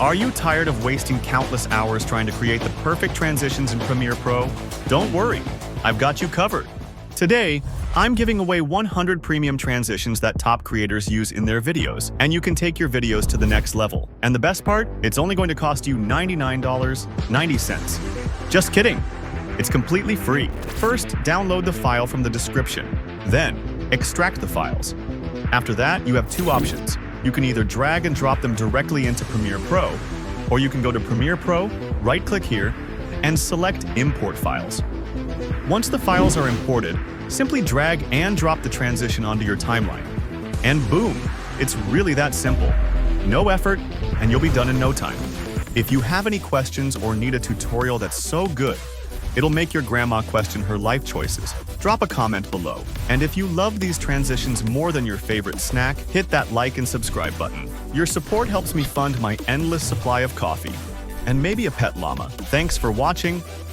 Are you tired of wasting countless hours trying to create the perfect transitions in Premiere Pro? Don't worry, I've got you covered. Today, I'm giving away 100 premium transitions that top creators use in their videos, and you can take your videos to the next level. And the best part, it's only going to cost you $99.90. Just kidding. It's completely free. First, download the file from the description. Then, extract the files. After that, you have two options. You can either drag and drop them directly into Premiere Pro, or you can go to Premiere Pro, right-click here, and select Import Files. Once the files are imported, simply drag and drop the transition onto your timeline. And boom! It's really that simple. No effort, and you'll be done in no time. If you have any questions or need a tutorial that's so good, it'll make your grandma question her life choices, drop a comment below. And if you love these transitions more than your favorite snack, hit that like and subscribe button. Your support helps me fund my endless supply of coffee and maybe a pet llama. Thanks for watching.